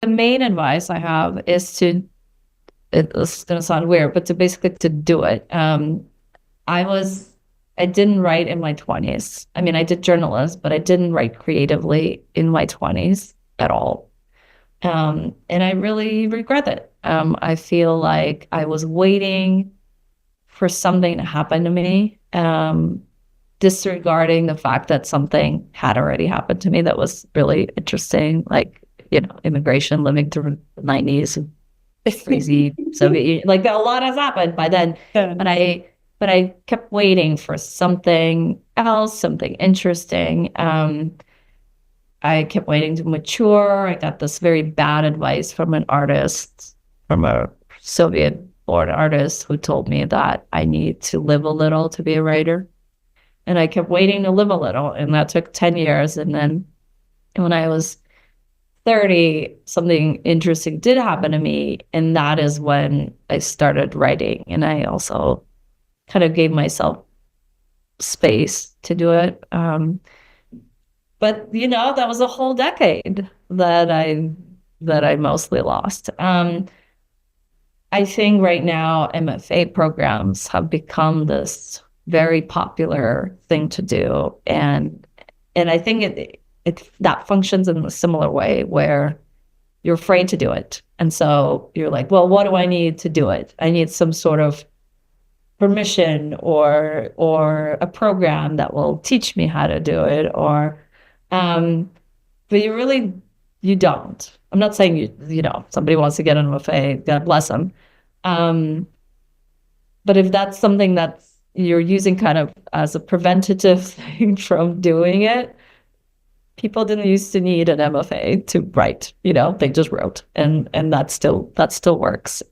The main advice I have is it's going to sound weird, but to basically to do it. I was, I didn't write in my 20s. I mean, I did journalism, but I didn't write creatively in my 20s at all. And I really regret it. I feel like I was waiting for something to happen to me, disregarding the fact that something had already happened to me that was really interesting, like, immigration, living through the 90s, crazy Soviet Union. Like a lot has happened by then. Yeah. But I kept waiting for something else, something interesting. I kept waiting to mature. I got this very bad advice from an artist, from a Soviet-born artist, who told me that I need to live a little to be a writer. And I kept waiting to live a little, and that took 10 years. And then when I was 30, something interesting did happen to me, and that is when I started writing. And I also kind of gave myself space to do it. But that was a whole decade that I mostly lost. I think right now MFA programs have become this very popular thing to do, and I think it that functions in a similar way, where you're afraid to do it, and so you're like, well, what do I need to do it? I need some sort of permission or a program that will teach me how to do it, or but you don't. I'm not saying somebody wants to get an MFA, God bless them. But if that's something that you're using kind of as a preventative thing from doing it, people didn't used to need an MFA to write. They just wrote, and that still works.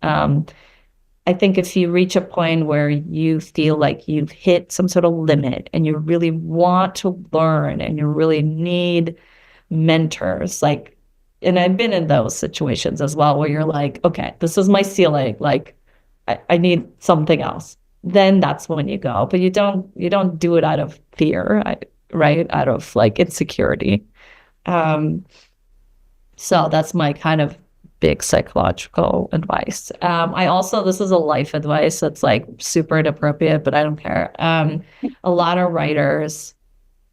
I think if you reach a point where you feel like you've hit some sort of limit and you really want to learn and you really need mentors, and I've been in those situations as well, where you're like, okay, this is my ceiling. Like, I need something else. Then that's when you go. But you don't do it out of fear, right? Out of like insecurity. So that's my kind of big psychological advice. This is a life advice that's like super inappropriate, but I don't care. A lot of writers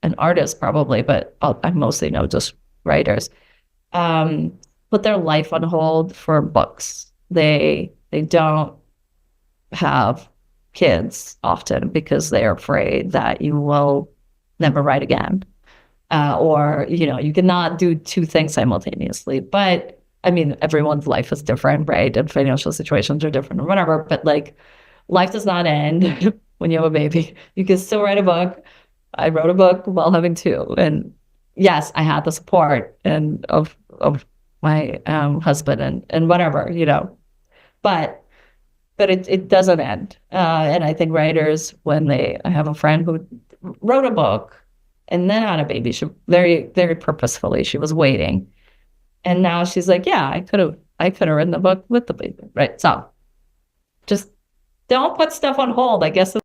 and artists probably, but I mostly know just writers, put their life on hold for books. They don't have kids often because they're afraid that you will never write again. Or you cannot do two things simultaneously. But I mean, everyone's life is different, right? And financial situations are different or whatever. But like, life does not end when you have a baby. You can still write a book. I wrote a book while having two. And yes, I had the support and of my husband and whatever, But it doesn't end. And I think writers, I have a friend who wrote a book and then had a baby. She very, very purposefully, she was waiting. And now she's like, yeah, I could have written the book with the baby, right? So just don't put stuff on hold, I guess.